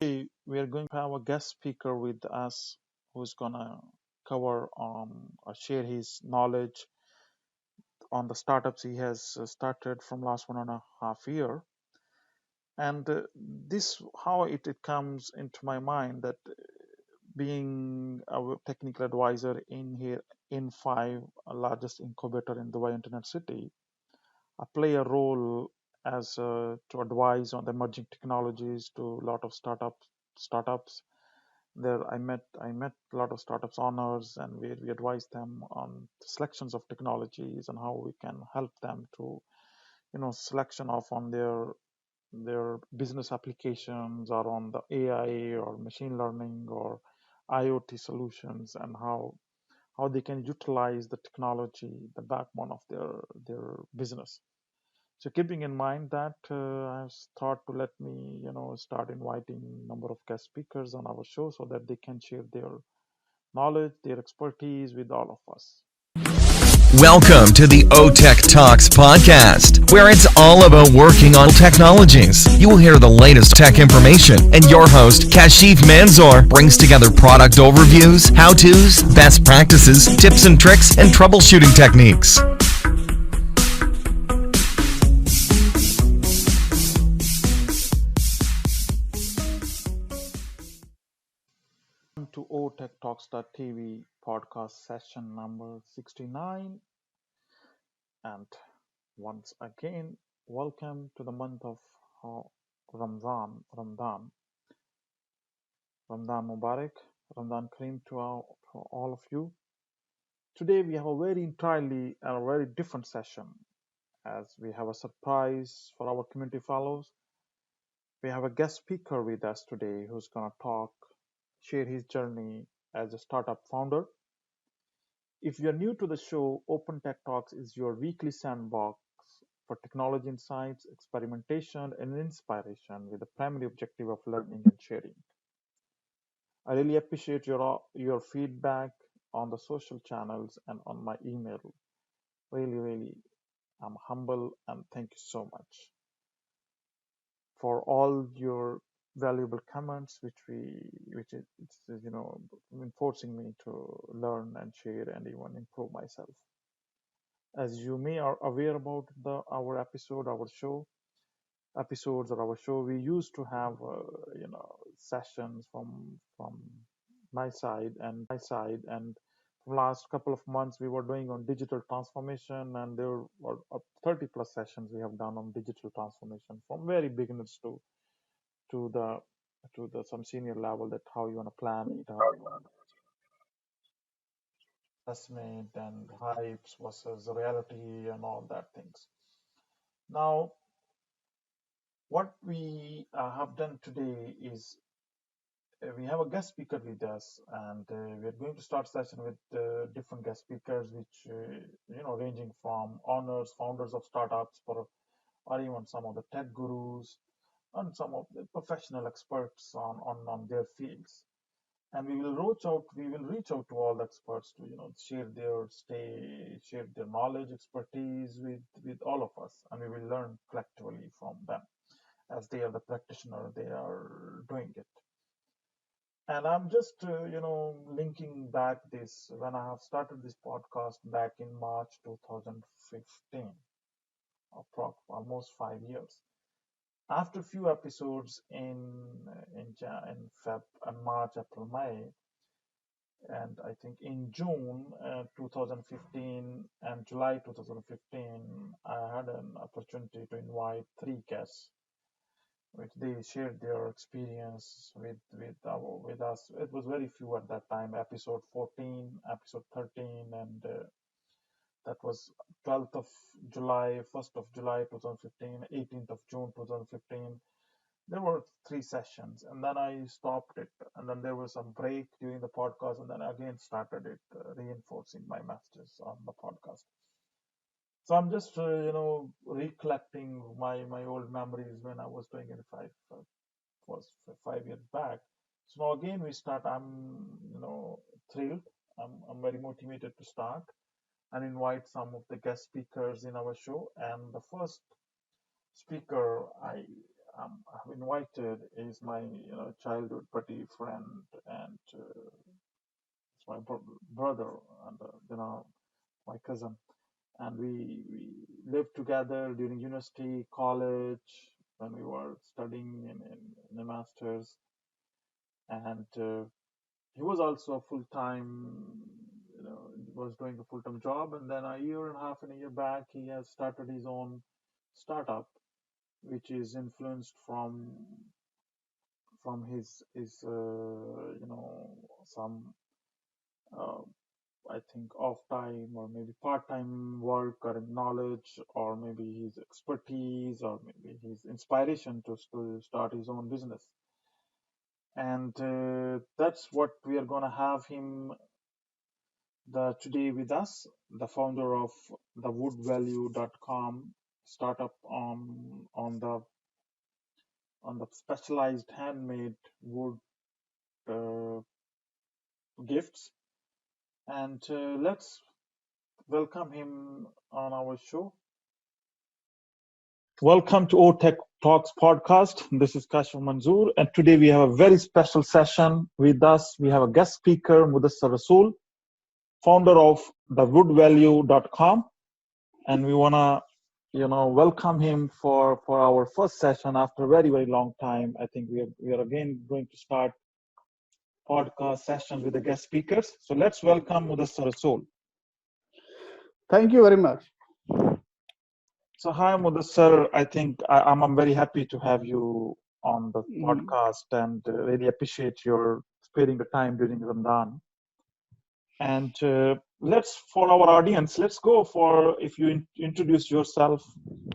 We are going to have a guest speaker with us who's gonna cover or share his knowledge on the startups he has started from last 1.5 year. And this how it comes into my mind that being a technical advisor in here in five largest incubator in Dubai Internet City, I play a role as to advise on the emerging technologies to a lot of startups. There I met a lot of startups owners, and we advise them on selections of technologies and how we can help them to selection of on their business applications or on the AI or machine learning or IoT solutions, and how they can utilize the technology, the backbone of their business. So keeping in mind that, I've thought to let me, start inviting number of guest speakers on our show so that they can share their knowledge, their expertise with all of us. Welcome to the OTech Talks podcast, where it's all about working on technologies. You will hear the latest tech information, and your host, Kashif Manzoor, brings together product overviews, how-tos, best practices, tips and tricks, and troubleshooting techniques. Welcome to OTechTalks.tv podcast session number 69. And once again, welcome to the month of Ramadan Mubarak, Ramadan Kareem to all of you. Today we have a very entirely and a very different session, as we have a surprise for our community fellows. We have a guest speaker with us today who's gonna share his journey as a startup founder. If you're new to the show, Open Tech Talks is your weekly sandbox for technology insights, experimentation, and inspiration with the primary objective of learning and sharing. I really appreciate your feedback on the social channels and on my email. Really, I'm humble and thank you so much for all your valuable comments, which is forcing me to learn and share and even improve myself. As you may are aware about our show episodes or our show, we used to have sessions from my side, and from last couple of months we were doing on digital transformation, and there were 30 plus sessions we have done on digital transformation, from very beginners to the some senior level, that how you want to plan it, how you want to assessment and hypes versus reality and all that things. Now, what we have done today is, we have a guest speaker with us, and we're going to start session with different guest speakers, which ranging from owners, founders of startups, or even some of the tech gurus and some of the professional experts on their fields. And we will reach out to all the experts to share their knowledge, expertise with all of us, and we will learn collectively from them, as they are the practitioner, they are doing it. And I'm just, linking back this when I have started this podcast back in March 2015, almost 5 years. After a few episodes in Feb and March, April, May, and I think in June 2015 and July 2015, I had an opportunity to invite three guests, which they shared their experience with us. It was very few at that time. Episode 14, episode 13, and that was 12th of July, 1st of July 2015, 18th of June 2015. There were three sessions, and then I stopped it, and then there was some break during the podcast, and then I again started it, reinforcing my messages on the podcast. So I'm just, recollecting my old memories when I was doing it was 5 years back. So now again we start. I'm thrilled. I'm very motivated to start and invite some of the guest speakers in our show. And the first speaker I've invited is my childhood buddy friend, and it's my brother, and my cousin, and we lived together during university, college, when we were studying in a master's, and he was also a full time, was doing a full time job, and then a year and a half and a year back, he has started his own startup, which is influenced from his some uh, I think off time or maybe part time work or knowledge or maybe his expertise or maybe his inspiration to start his own business. And that's what we are going to have him today with us, the founder of the woodvalue.com startup on the specialized handmade wood uh, gifts. And let's welcome him on our show. Welcome to OTech Talks podcast. This is Kashif Manzoor, and today we have a very special session with us. We have a guest speaker, Mudassar Rasool, founder of the woodvalue.com, and we want to welcome him for our first session after a very long time. I think we are again going to start podcast session with the guest speakers. So let's welcome Mudassar Rasool. Thank you very much. So hi Mudassar, I think I'm very happy to have you on the podcast and really appreciate your sparing the time during Ramadan. And let's, for our audience, let's go for, if you introduce yourself,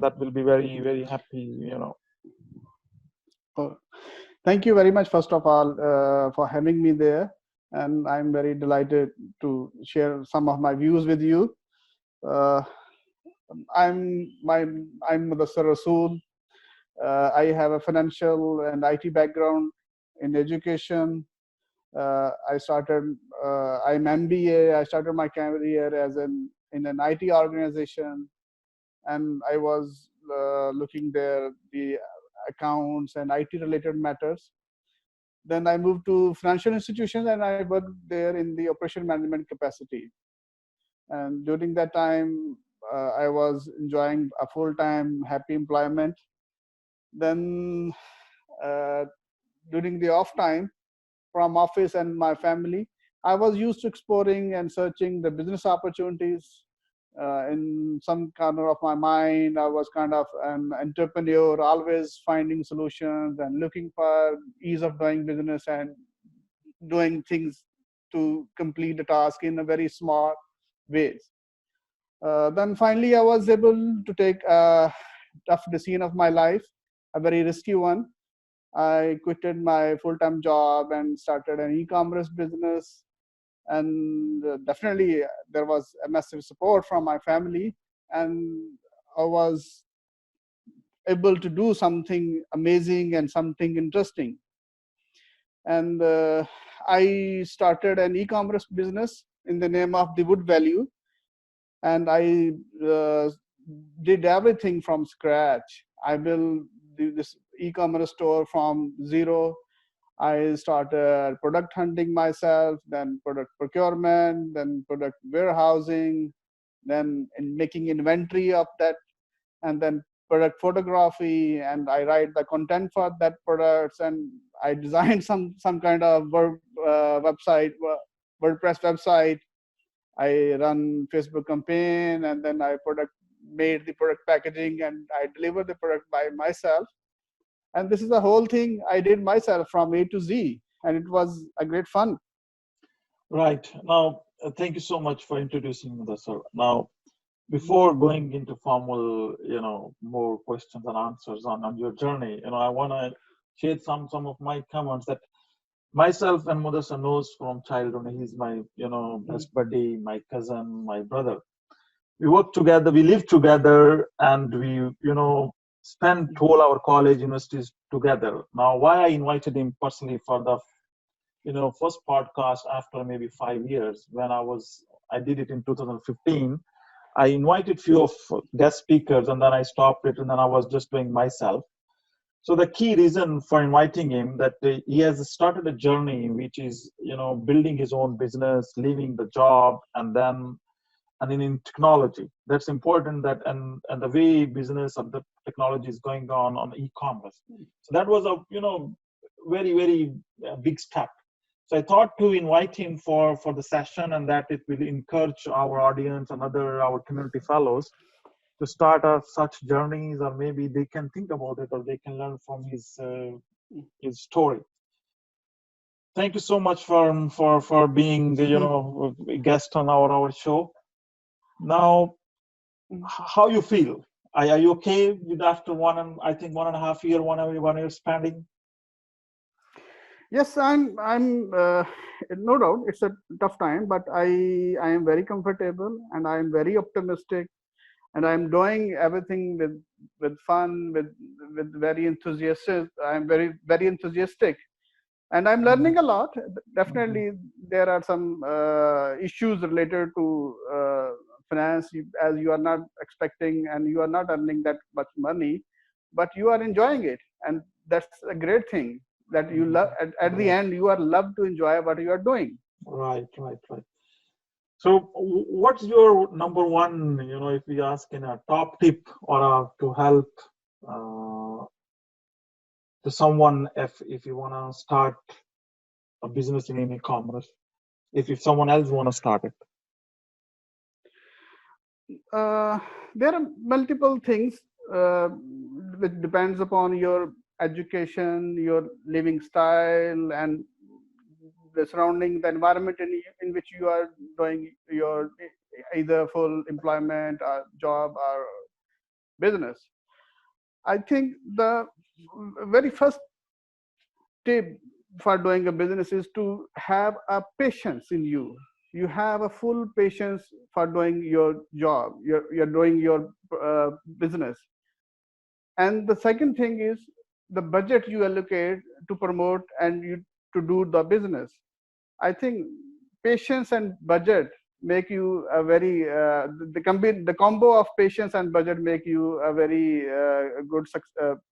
that will be very happy, Oh, thank you very much, first of all, for having me there. And I'm very delighted to share some of my views with you. I'm Mudassar Rasool. I have a financial and IT background in education. I'm MBA. I started my career in an IT organization, and I was looking there the accounts and IT related matters. Then I moved to financial institutions and I worked there in the operation management capacity. And during that time, I was enjoying a full-time happy employment. Then uh, during the off time from office and my family, I was used to exploring and searching the business opportunities. In some corner of my mind, I was kind of an entrepreneur, always finding solutions and looking for ease of doing business and doing things to complete the task in a very small ways. Then finally, I was able to take a tough decision of my life, a very risky one. I quitted my full-time job and started an e-commerce business. And definitely there was a massive support from my family, and I was able to do something amazing and something interesting. And I started an e-commerce business in the name of the Wood Value, and I did everything from scratch. I built this e-commerce store from zero. I started product hunting myself, then product procurement, then product warehousing, then in making inventory of that, and then product photography, and I write the content for that products, and I designed some kind of website, WordPress website. I run Facebook campaign, and then I made the product packaging, and I deliver the product by myself. And this is the whole thing I did myself from A to Z, and it was a great fun. Right. Now, thank you so much for introducing me, sir. Now, before going into formal, more questions and answers on your journey, I want to share some of my comments that myself and Mudassar knows from childhood. He's my, best buddy, my cousin, my brother. We work together, we live together, and we, spent all our college universities together. Now, why I invited him personally for the, first podcast after maybe 5 years, when I did it in 2015. I invited few of guest speakers, and then I stopped it, and then I was just doing myself. So the key reason for inviting him that he has started a journey which is building his own business, leaving the job, and then and in technology. That's important. That and the way business of the technology is going on e-commerce. So that was a very big step. So I thought to invite him for the session, and that it will encourage our audience and other our community fellows to start such journeys, or maybe they can think about it, or they can learn from his story. Thank you so much for being a guest on our show. Now, how you feel? Are you okay with after I think 1.5 year, 1 year spending? Yes, I'm no doubt it's a tough time, but I am very comfortable and I am very optimistic, and I'm doing everything with fun, with very enthusiastic. I'm very enthusiastic, and I'm learning a lot. Mhm. Definitely, there are some issues related to finance, as you are not expecting and you are not earning that much money, but you are enjoying it, and that's a great thing. That you love at the Right, end, you are love to enjoy what you are doing. right. So, what's your number one? If we ask in a top tip or to help uh, to someone, if you want to start a business in e-commerce, if someone else want to start it. uh, there are multiple things uh, which depends upon your education, your living style, and the surrounding, the environment in which you are doing your either full employment or job or business. I think the very first tip for doing a business is to have a patience in you. You have a full patience for doing your job. You're doing your business. And the second thing is the budget you allocate to promote and you to do the business. I think patience and budget make you a very the combo of patience and budget make you a very good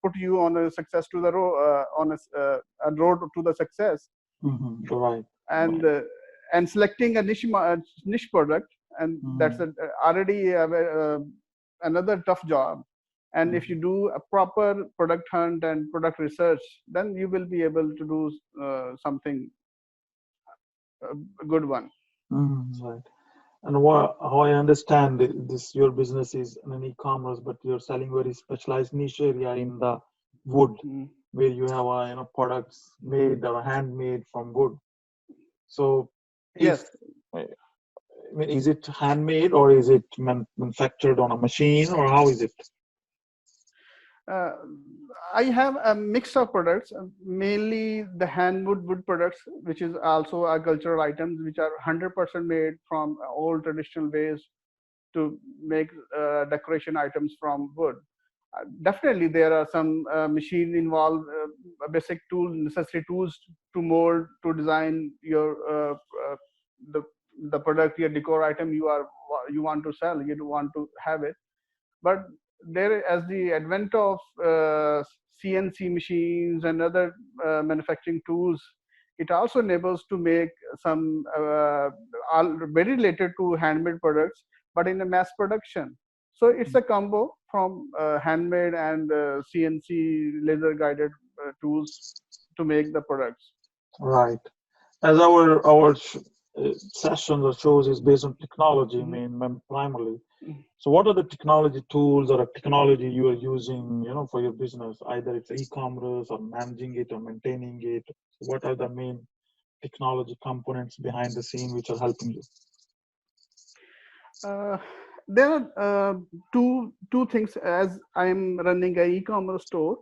put you on a success to the on a road to the success. Right, and right. uh, and selecting a niche product, and that's Mhm, already another tough job. And if you mhm, do a proper product hunt and product research, then you will be able to do something a good one. right. And how I understand this, your business is an e-commerce, but you're selling very specialized niche area in the wood, Mm. where you have products made or handmade from wood. So, if Yes. I mean, is it handmade or is it manufactured on a machine, or how is it? Uh, I have a mix of products, mainly the handwood wood products, which is also our cultural items, which are 100% made from old traditional ways to make decoration items from wood. Definitely, there are some machine involved, basic tools, necessary tools to mold, to design your the the product, your decor item you want to sell, you want to have it. But there, as the advent of CNC machines and other manufacturing tools, it also enables to make some all very related to handmade products, but in a mass production. So it's a combo from handmade and CNC laser guided tools to make the products. Right. As sessions or shows is based on technology, I Mhm. mean, primarily. So, what are the technology tools or technology you are using, for your business? Either it's e-commerce or managing it or maintaining it. What are the main technology components behind the scene which are helping you? Uh, there are two things. As I'm running a e-commerce store,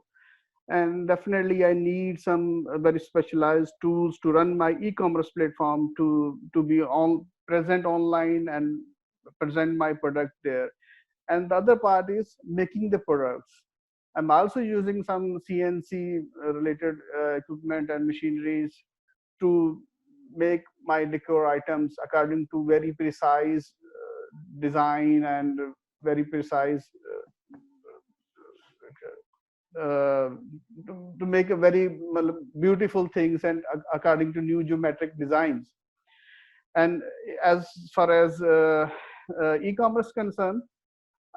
and definitely I need some very specialized tools to run my e-commerce platform, to be on present online and present my product there. And the other part is making the products. I'm also using some CNC related equipment and machineries to make my decor items according to very precise design and very precise uh, to make a very beautiful things and according to new geometric designs. And as far as e-commerce concerned,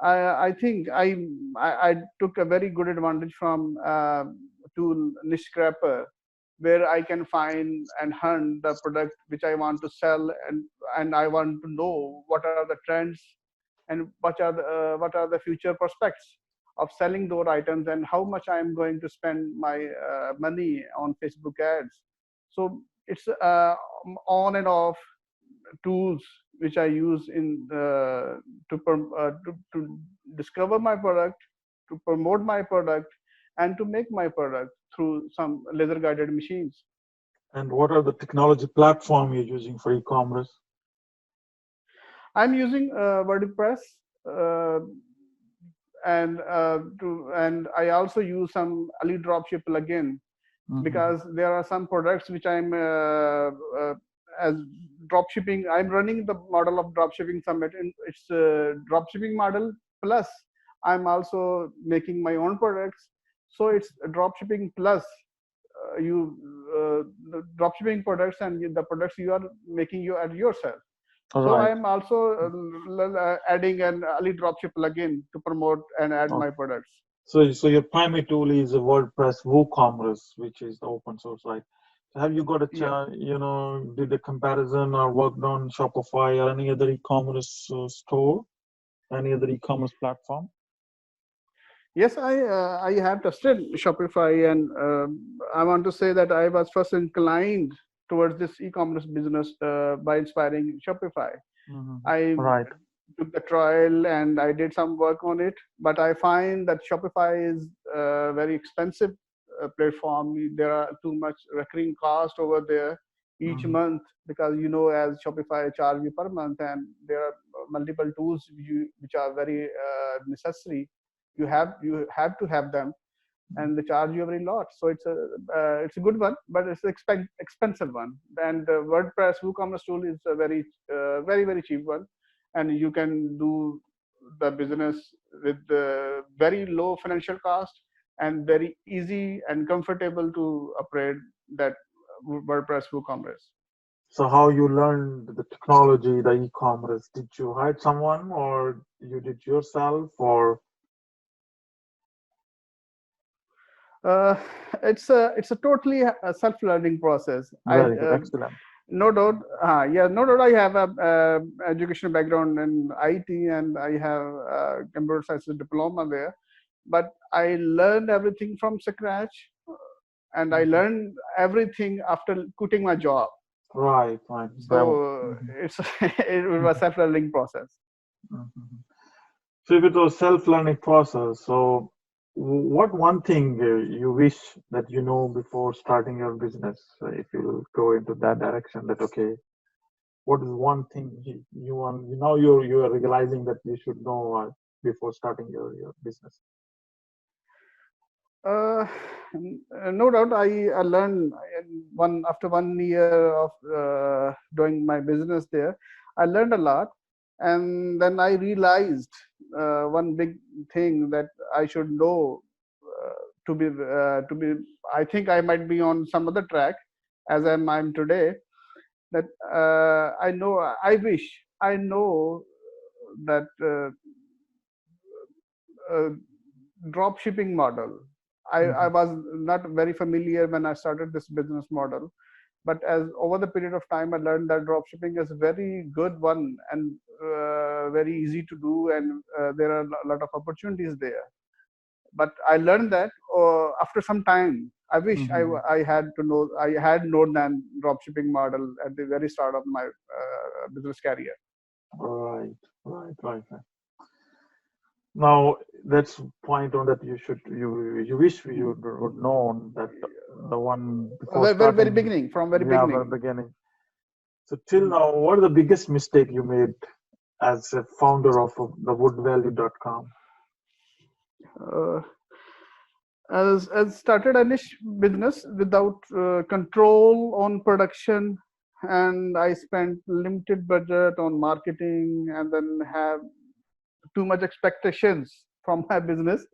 I think I took a very good advantage from tool Niche Scrapper, where I can find and hunt the product which I want to sell, and I want to know what are the trends and what are the future prospects of selling those items and how much I am going to spend my money on Facebook ads. So it's on and off tools which I use in to discover my product, to promote my product, and to make my product through some laser guided machines. And what are the technology platform you're using for e-commerce? I'm using WordPress, uh, and I also use some Ali Dropship plugin, Mm-hmm. because there are some products which I'm as dropshipping. I'm running the model of dropshipping summit, and it's a dropshipping model plus I'm also making my own products. So it's dropshipping plus you the dropshipping products and the products you are making you at yourself. All So I right. am also adding an Ali Dropship plugin to promote and add my Okay. products. So your primary tool is a WordPress WooCommerce, which is the open source, right? So have you got a Yeah. did a comparison or worked on Shopify or any other e-commerce store, any other e-commerce platform? Yes, I have tested Shopify, and I want to say that I was first inclined towards this e-commerce business by inspiring Shopify. Mm-hmm. I Right. took the trial and I did some work on it, but I find that Shopify is a very expensive platform. There are too much recurring cost over there each Mm-hmm. month, because as Shopify charge you per month, and there are multiple tools which are very necessary. You have to have them, and they charge you a very lot. So it's a good one, but it's an expensive one. And WordPress WooCommerce tool is a very cheap one, and you can do the business with very low financial cost and very easy and comfortable to operate that WordPress WooCommerce. So how you learned the technology, the e-commerce? Did you hire someone or you did yourself or Uh, it's a totally self-learning process. very good, excellent. No doubt, yeah, no doubt. I have a educational background in IT, and I have a computer science diploma there. But I learned everything from scratch, and I Mhm. learned everything after quitting my job. Right, right. So Mhm. it's it was a self-learning process. Mhm. So if it was self-learning process, so what one thing you wish that you know before starting your business? If you go into that direction, that okay, what is one thing you want? Now you are realizing that you should know before starting your business. Uh, no doubt, I learned one after 1 year of doing my business there. I learned a lot, and then I realized one big thing that I should know to be. I think I might be on some other track as I'm today. That I know. I wish I know that uh, drop shipping model. I Hmm. was not very familiar when I started this business model, but as over the period of time, I learned that drop shipping is a very good one and very easy to do, and there are a lot of opportunities there. But I learned that after some time. I wish Hmm. I had to know I had known that drop shipping model at the very start of my business career. Right, right. Now that's point on that you wish you would know that the one before Very starting, beginning, from very yeah, very beginning. beginning. So till now, what is the biggest mistake you made as a founder of the woodvalue.com? Uh, as started a niche business without control on production, and I spent limited budget on marketing, and then have too much expectations from my business,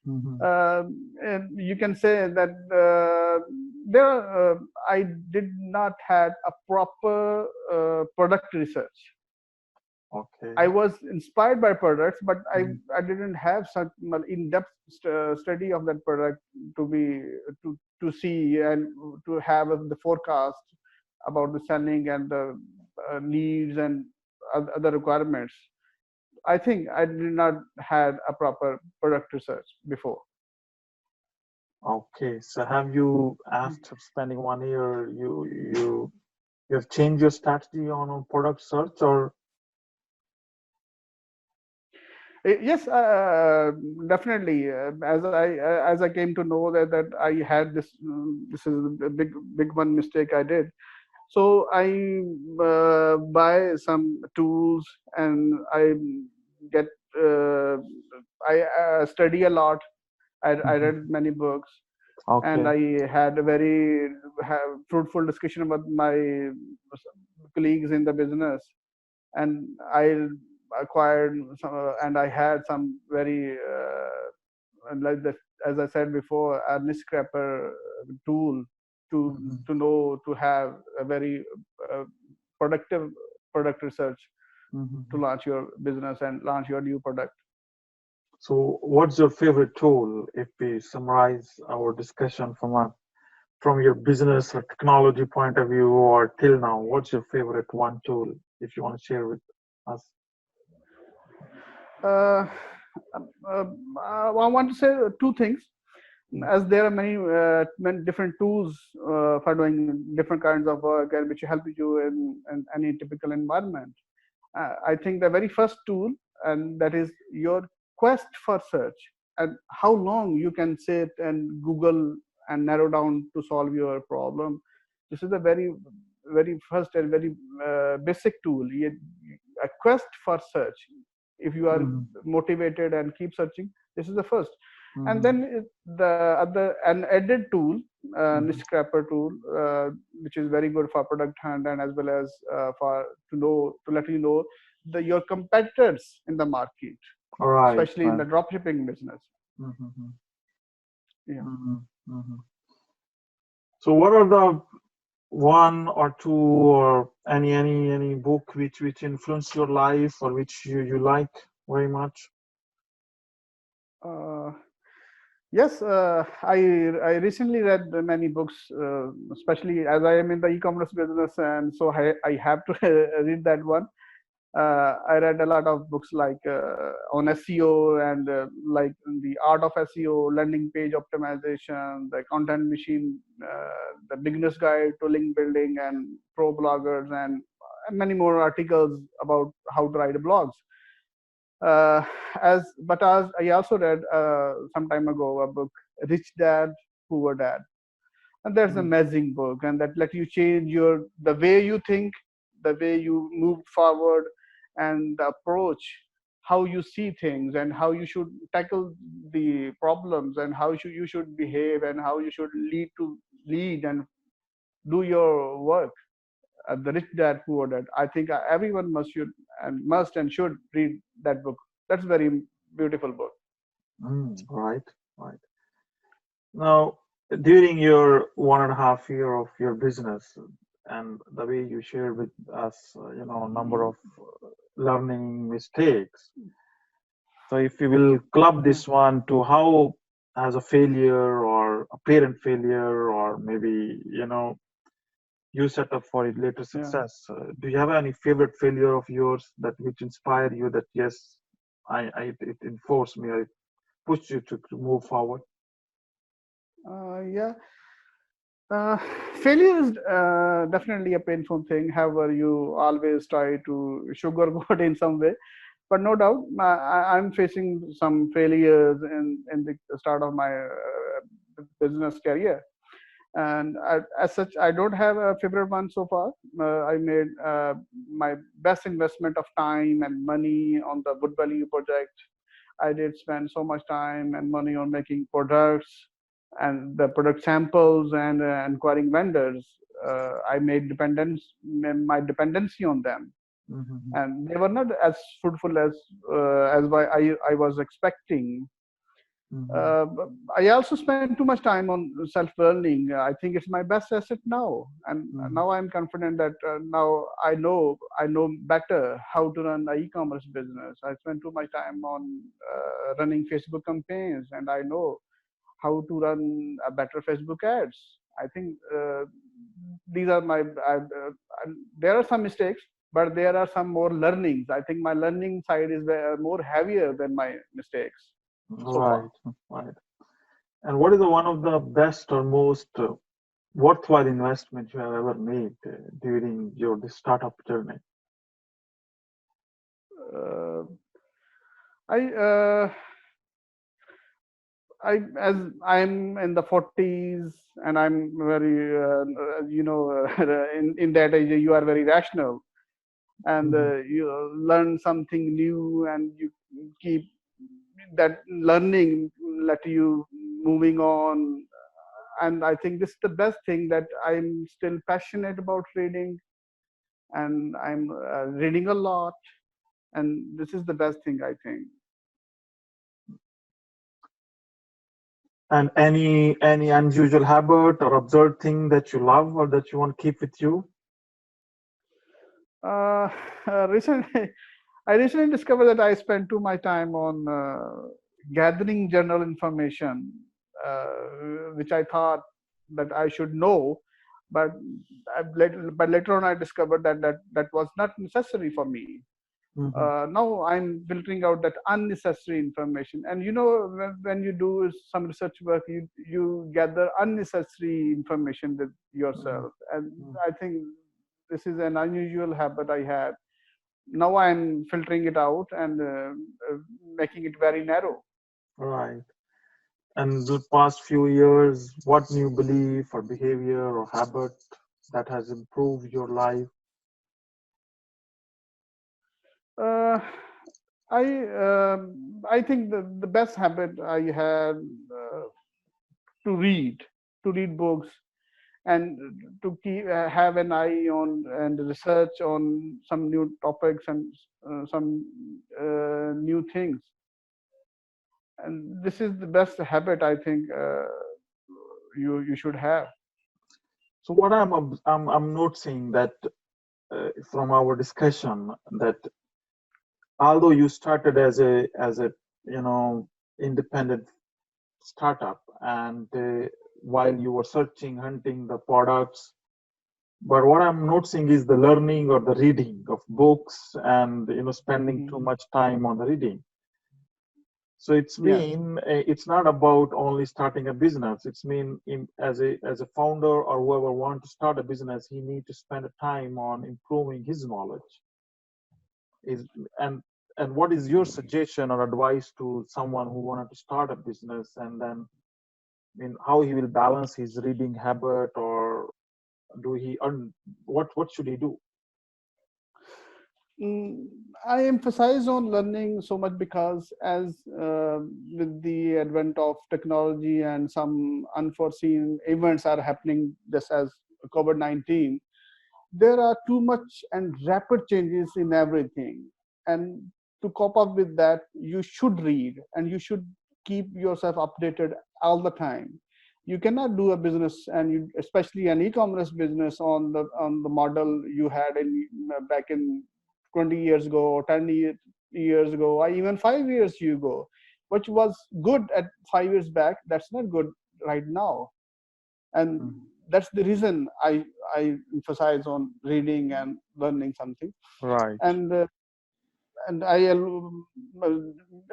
Mm-hmm. And you can say that there I did not had a proper product research. I Okay. was inspired by products, but Mm-hmm. I didn't have such in-depth study of that product to be to see and to have the forecast about the selling and the needs and other requirements. I think I did not had a proper product research before. Okay. So have you, after spending 1 year, you have changed your strategy on a product search, or Yes, definitely. As I came to know that I had this this is a big one mistake I did. So I buy some tools and I get uh, I study a lot. I Mhm. read many books and Okay. I had a very fruitful discussion with my colleagues in the business, and I acquired some, and I had some very like that, as I said before, a niche scraper tool Mhm. to know to have a very uh, productive product research to Mhm. launch your business and launch your new product. So, what's your favorite tool if we summarize our discussion from your business or technology point of view or till now? What's your favorite one tool if you want to share with us? Uh, I want to say two things. As there are many different tools for doing different kinds of work and which help you in any typical environment. I think the very first tool, and that is your quest for search, and how long you can sit and Google and narrow down to solve your problem. This is the very first and very basic tool. A quest for search. If you are Mm-hmm. motivated and keep searching, this is the first. And Mm-hmm. then the other an added tool, niche Mm-hmm. scraper tool, which is very good for product hunt and as well as for to let you know your competitors in the market, All right, especially in right. the dropshipping business. Mm-hmm. Yeah. Mm-hmm. Mm-hmm. So, what are the one or two or any book which influenced your life or which you like very much? Uh, yes, I recently read many books, especially as I am in the e-commerce business, and so I have to read that one. I read a lot of books like on SEO and like the art of SEO, landing page optimization, the content machine, the beginner's guide to link building, and pro bloggers, and many more articles about how to write blogs. Uh, as I also read some time ago a book, Rich Dad Poor Dad, and that's an Mm. amazing book, and that let you change your the way you think, the way you move forward, and the approach, how you see things, and how you should tackle the problems, and how you should behave, and how you should lead and do your work. The Rich Dad Poor Dad. I think everyone must and should read that book. That's very beautiful book. Mm, right, right. Now, during your 1.5 year of your business and the way you shared with us, number of learning mistakes. So, if you will club Yeah. this one to how as a failure or a parent failure or maybe, you set up for it later Yeah. success. Do you have any favorite failure of yours that which inspire you that yes, it enforced me or it pushed you to move forward? Yeah. Uh, Failure is definitely a painful thing. However, you always try to sugarcoat in some way. But no doubt, I'm facing some failures in the start of my business career. And as such, I don't have a favorite one so far. I made my best investment of time and money on the Wood Value project. I did spend so much time and money on making products and the product samples and inquiring vendors. I made my dependency on them, Mm-hmm. and they were not as fruitful as I was expecting. Mm-hmm. I also spend too much time on self-learning. I think it's my best asset now, and Mm-hmm. now I'm confident that now I know better how to run an e-commerce business. I spend too much time on running Facebook campaigns, and I know how to run a better Facebook ads. I think these are my. There are some mistakes, but there are some more learnings. I think my learning side is more heavier than my mistakes so far. Right, right. And what is the one of the best or most worthwhile investment you have ever made during your this startup journey? Uh, I I as I'm in the 40s and I'm very in that age you are very rational and Mm-hmm. you learn something new and you keep that learning let you moving on, and I think this is the best thing that I'm still passionate about reading, and I'm reading a lot, and this is the best thing I think. And any unusual habit or absurd thing that you love or that you want to keep with you? uh, Recently I recently discovered that I spend too much time on gathering general information, which I thought that I should know, but but later on I discovered that that was not necessary for me. Mm-hmm. Now I'm filtering out that unnecessary information, and when you do some research work, you gather unnecessary information with yourself, and Mm-hmm. I think this is an unusual habit I had. Now I'm filtering it out and uh, making it very narrow. Right. And the past few years, what new belief or behavior or habit that has improved your life? uh, I think the best habit I had to read to read books and to keep have an eye on and research on some new topics and some new things, and this is the best habit I think you should have. So what I'm noticing that from our discussion that although you started as a you know independent startup and while you were searching hunting the products, but what I'm noticing is the learning or the reading of books and spending too Hmm. much time on the reading. So it's Yes. mean it's not about only starting a business. It's mean as a founder or whoever want to start a business, he need to spend a time on improving his knowledge. Is and what is your suggestion or advice to someone who wanted to start a business and then how he will balance his reading habit or do he earn what should he do? Mm, I emphasize on learning so much because as with the advent of technology and some unforeseen events are happening, just as COVID-19, there are too much and rapid changes in everything. And to cope up with that, you should read and you should keep yourself updated all the time. You cannot do a business, and especially an e-commerce business on the model you had in back in 20 years ago or 10 years ago or even 5 years ago, which was good at 5 years back. That's not good right now, and Mhm. that's the reason I emphasize on reading and learning something. Right. And I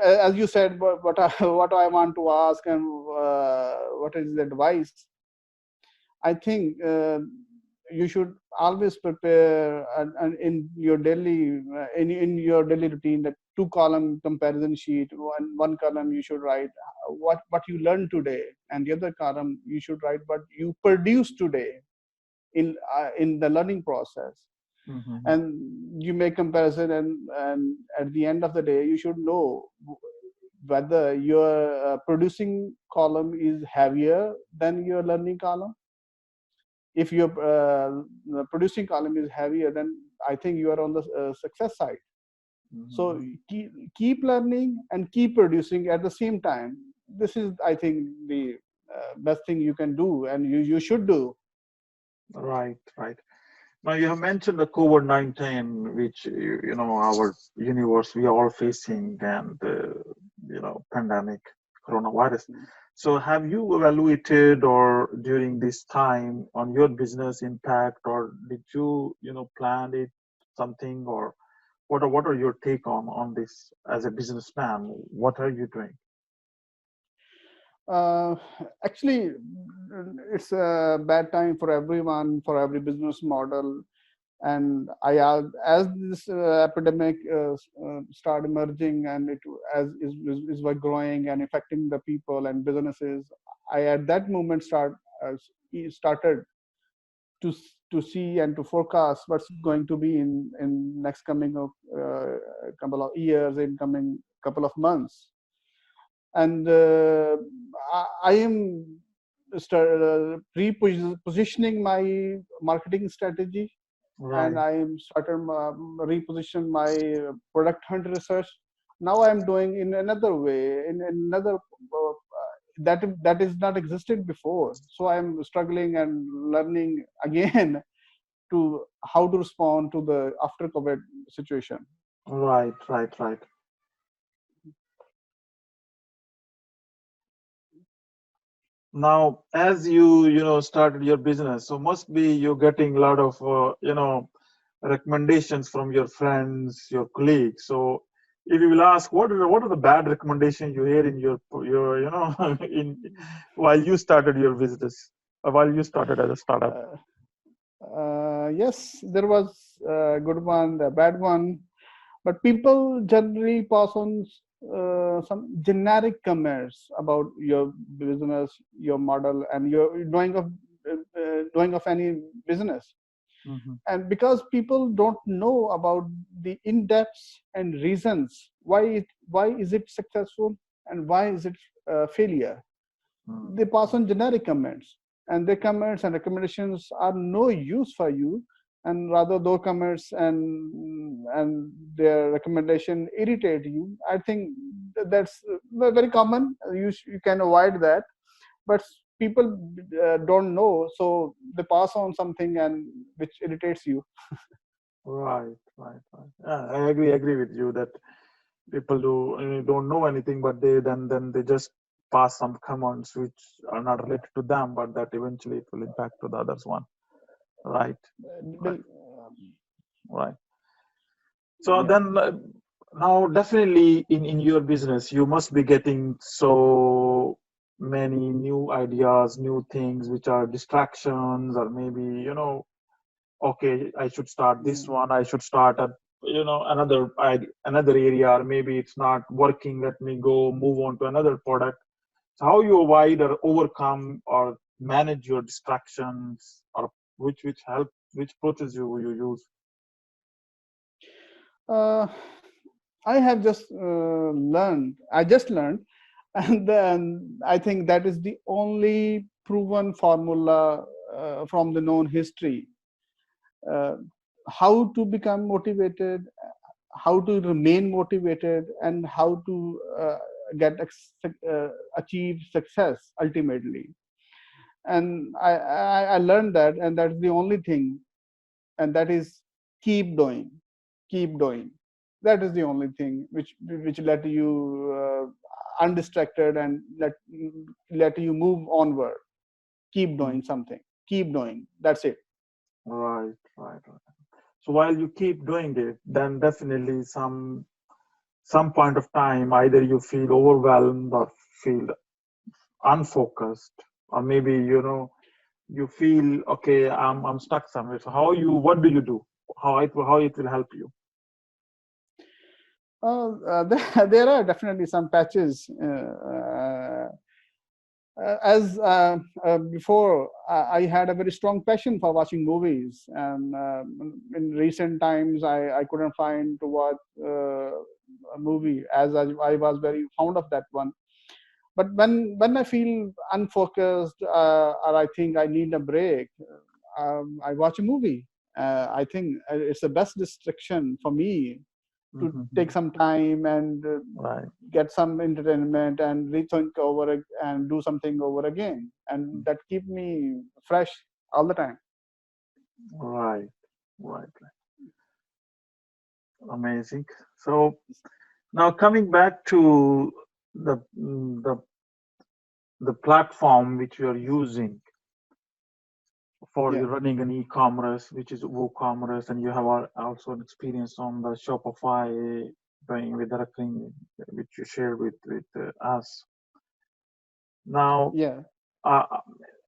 as you said, what I, what I want to ask and what is the advice, I think you should always prepare in your daily in your daily routine that two column comparison sheet. One column you should write what you learned today, and the other column you should write what you produced today in the learning process. Hmm. And you make comparison, and at the end of the day you should know whether your producing column is heavier than your learning column. If your producing column is heavier, then I think you are on the success side. So Hmm. keep learning and keep producing at the same time. this is, I think, the best thing you can do, and you should do. Right, right. Now you have mentioned the COVID-19, which our universe we are all facing, and pandemic, coronavirus. So have you evaluated or during this time on your business impact, or did you plan it something, or what are your take on this as a businessman? What are you doing? Uh, Actually, it's a bad time for everyone, for every business model. And as this epidemic start emerging, and it as is by growing and affecting the people and businesses, I at that moment started to to see and to forecast what's going to be in next coming of couple of years, in coming couple of months. And I am repositioning my marketing strategy, and Right, I am started reposition my product hunt research. Now I am doing in another way, in another that is not existed before. So I am struggling and learning again to how to respond to the after COVID situation. right, right, right. Now, as you started your business, so must be you're getting a lot of recommendations from your friends, your colleagues. So, if you will ask, what are the bad recommendations you hear in your in while you started your business, or while you started as a startup? Uh, yes, there was a good one, a bad one, but people generally pass on some generic comments about your business, your model, and your doing of any business. Hmm. And because people don't know about the in-depths and reasons why is it successful and why is it failure, they pass on generic comments, and their comments and recommendations are no use for you. And rather those comments and their recommendation irritate you, I think that's very common. You can avoid that, but people don't know, so they pass on something and which irritates you. Right, right, right. Yeah, I agree with you that people don't know anything, but then they just pass some comments which are not related to them, but that eventually it will impact to the others one. Right, right, right. So Yeah. then now definitely in your business you must be getting so many new ideas, new things which are distractions, or maybe okay, I should start this Mm. one, I should start at another area, or maybe it's not working, let me go move on to another product. So how you avoid or overcome or manage your distractions, or which help, which approaches you use? uh, I have just learned. I just learned, and then I think that is the only proven formula from the known history. Uh, how to become motivated, how to remain motivated, and how to achieve success ultimately. And I learned that, and that's the only thing, and that is keep doing, keep doing. That is the only thing which let you undistracted and let you move onward. Keep Hmm. doing something, keep doing, that's it. Right, right, right. So while you keep doing it, then definitely some point of time either you feel overwhelmed or feel unfocused, or maybe you feel okay, I'm stuck somewhere. So what do you do? How it will help you? There are definitely some patches. As before, I had a very strong passion for watching movies, and in recent times, I couldn't find to watch a movie, as I was very fond of that one. But when I feel unfocused, or I think I need a break, I watch a movie. I think it's the best distraction for me. to Mm-hmm. take some time and Right. get some entertainment and rethink over and do something over again, and that keep me fresh all the time. Right. Right. Amazing. So now coming back to the the platform which you are using for Yeah, running an e-commerce, which is WooCommerce, and you have also an experience on the Shopify doing with the recurring, which you shared with us. Now, yeah. uh,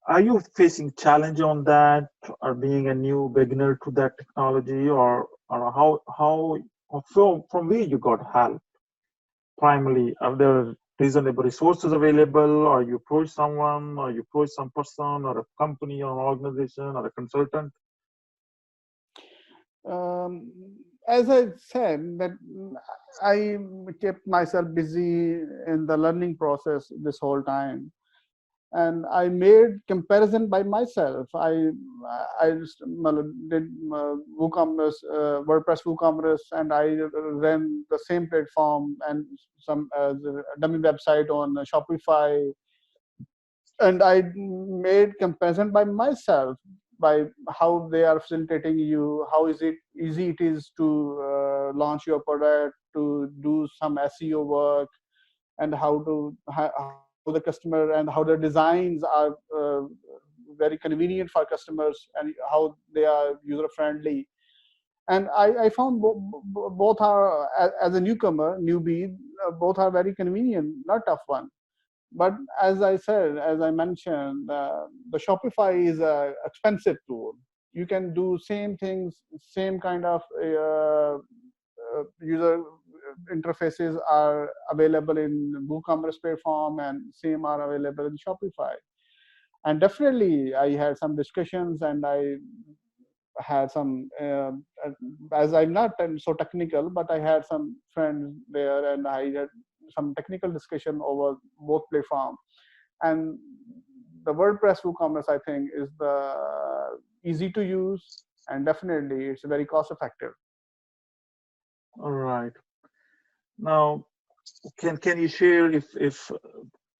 are you facing challenge on that, or being a new beginner to that technology, or how from where you got help? Primarily, are there reasonable resources available, or you approach someone, or you approach some person, or a company, or an organization, or a consultant? um, as I said that I kept myself busy in the learning process this whole time, and I made comparison by myself. Did WooCommerce, WordPress WooCommerce, and I ran the same platform and some dummy website on Shopify, and I made comparison by myself by how they are facilitating you, how is it easy it is to launch your product, to do some SEO work, and how the customer and how the designs are very convenient for customers and how they are user friendly. And I found both are as a newcomer, newbie, both are very convenient, not tough one. But as I said, as I mentioned, the Shopify is a expensive tool. You can do same things, same kind of user interfaces are available in WooCommerce platform, and same are available in Shopify. And definitely, I had some discussions, and I had some, as I'm not so technical, but I had some friends there, and I had some technical discussion over both platforms. And the WordPress WooCommerce, I think, is the easy to use, and definitely it's very cost effective. All right. Now, can you share if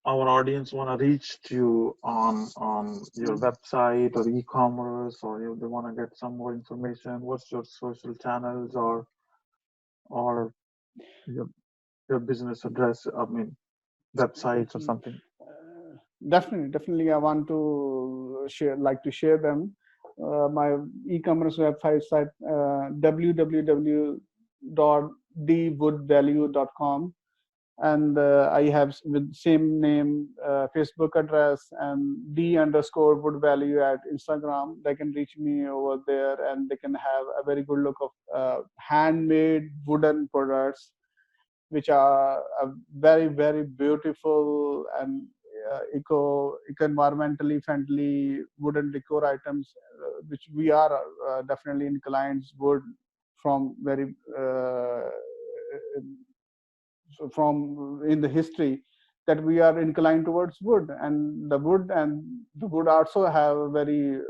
our audience want to reach to you on your website or e-commerce, or if they want to get some more information, what's your social channels, or your your business address, I mean websites or something? Definitely, I want to share them. My e-commerce website site, www.thewoodvalue.com, and I have with same name Facebook address, and the underscore wood value at Instagram. They can reach me over there, and they can have a very good look of handmade wooden products, which are very beautiful and eco environmentally friendly wooden decor items, which we are definitely inclined wood from very so from in the history, that we are inclined towards wood, and the wood also have very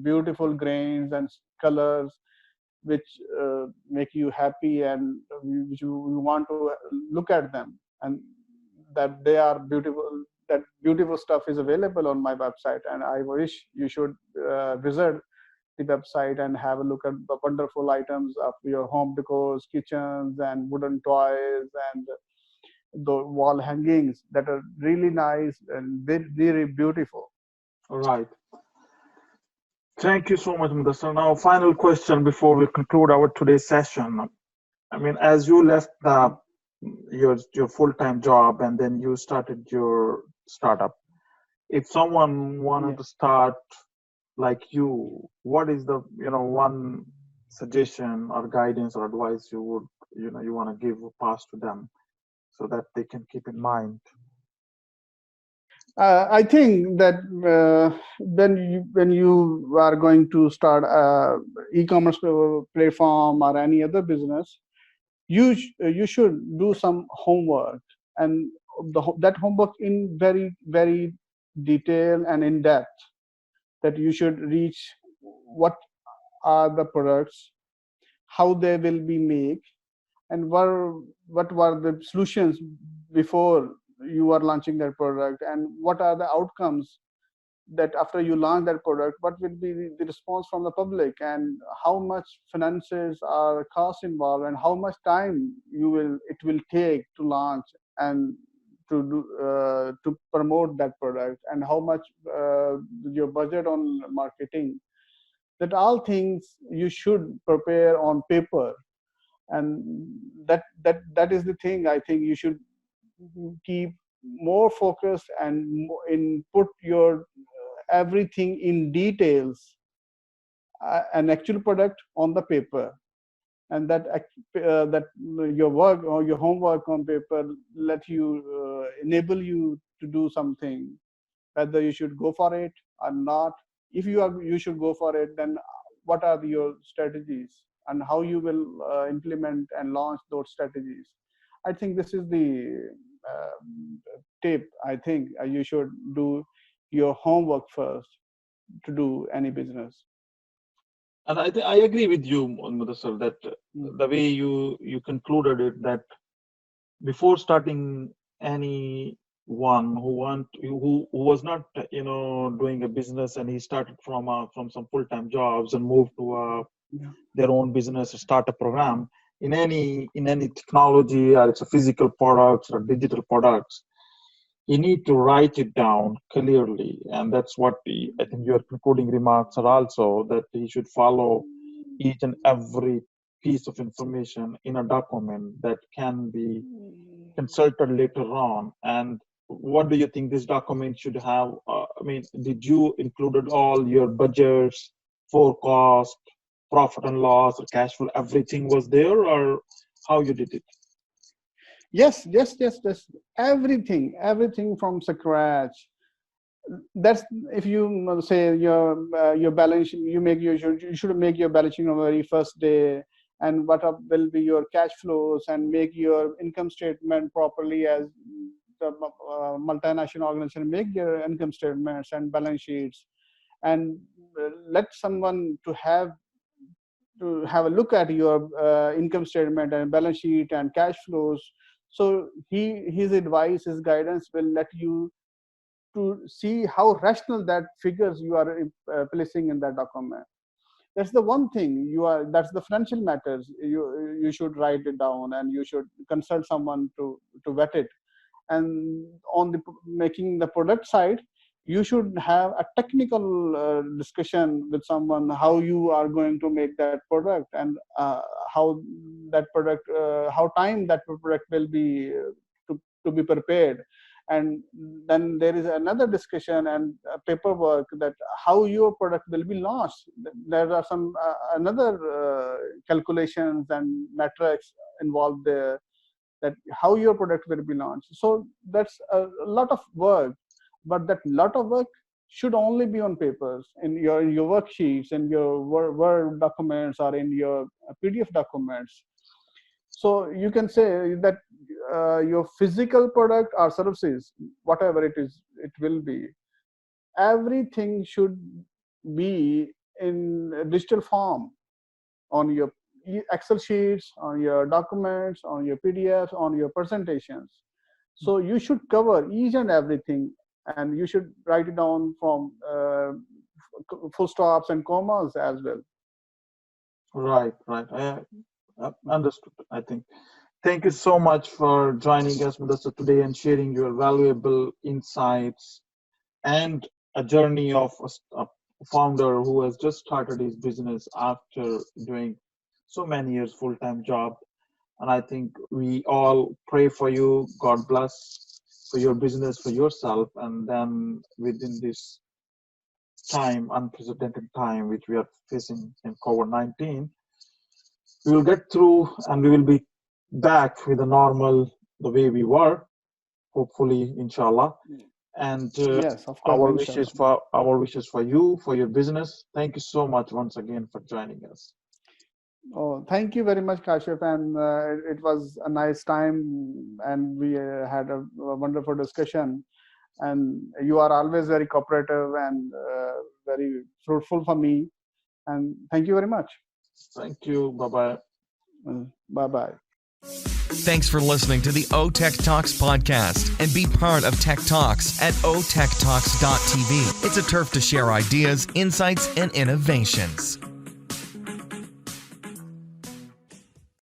beautiful grains and colors, which make you happy, and which you want to look at them, and that they are beautiful. That beautiful stuff is available on my website, and I wish you should visit the website and have a look at the wonderful items of your home decors, kitchens, and wooden toys, and the wall hangings that are really nice and very, very beautiful. All right. Thank you so much, Mudassar. Now, final question before we conclude our today's session. I mean, as you left your full-time job and then you started your startup, if someone wanted Yeah. to start like you, what is the one suggestion or guidance or advice you would you want to give or pass to them so that they can keep in mind? I think that when you are going to start a e-commerce platform or any other business, you should do some homework, and that homework in very detail and in depth, that you should reach what are the products, how they will be made, and what were the solutions before you are launching that product, and what are the outcomes that after you launch that product, what will be the response from the public, and how much finances are cost involved, and how much time it will take to launch and to promote that product, and how much your budget on marketing. That all things you should prepare on paper, and that is the thing I think you should keep more focused and in put your everything in details, an actual product on the paper, and that your work or your homework on paper let you enable you to do something, whether you should go for it or not. If you should go for it, then what are your strategies and how you will implement and launch those strategies. I think this is the uh, tip. I think you should do your homework first to do any business. And I agree with you, Mudassar, that Mm. the way you concluded it, that before starting any one who was not doing a business, and he started from some full-time jobs and moved to Yeah. their own business, start a program in any technology, or it's a physical products or digital products, you need to write it down clearly. And that's what I think your concluding remarks are also, that he should follow each and every piece of information in a document that can be consulted later on. And what do you think this document should have? I mean, did you included all your budgets, forecast, profit and loss, or cash flow? Everything was there, or how you did it? Yes, yes, yes, yes. Everything from scratch. That's if you say your balance, you should make your balance sheet on the very first day, and will be your cash flows, and make your income statement properly as the multinational organization make your income statements and balance sheets, and let someone to have a look at your income statement and balance sheet and cash flows. So his advice, his guidance will let you to see how rational that figures you are placing in that document. That's the one thing that's the financial matters. You should write it down, and you should consult someone to vet it. And on the making the product side, you should have a technical discussion with someone, how you are going to make that product, and how that product how time that product will be to be prepared. And then there is another discussion and paperwork, that how your product will be launched. There are some another calculations and metrics involved there, that how your product will be launched. So that's a lot of work, but that lot of work should only be on papers, in your worksheets, in your Word documents, or in your PDF documents. So you can say that your physical product or services, whatever it will be, everything should be in digital form, on your Excel sheets, on your documents, on your PDFs, on your presentations. So you should cover each and everything, and you should write it down from full stops and commas as well. Right, right. I understood, I think. Thank you so much for joining us, Mudassar, today, and sharing your valuable insights and a journey of a founder who has just started his business after doing so many years full-time job. And I think we all pray for you. God bless for your business, for yourself, and then within this time, unprecedented time which we are facing in COVID-19, we will get through, and we will be back with the normal, the way we were, hopefully, inshallah. And Yes, of course, inshallah. our wishes for you, for your business. Thank you so much once again for joining us. Oh, thank you very much, Kashif. And it was a nice time, and we had a wonderful discussion. And you are always very cooperative and very fruitful for me. And thank you very much. Thank you. Bye bye. Bye bye. Thanks for listening to the O Tech Talks podcast, and be part of Tech Talks at otechtalks.tv. It's a turf to share ideas, insights, and innovations.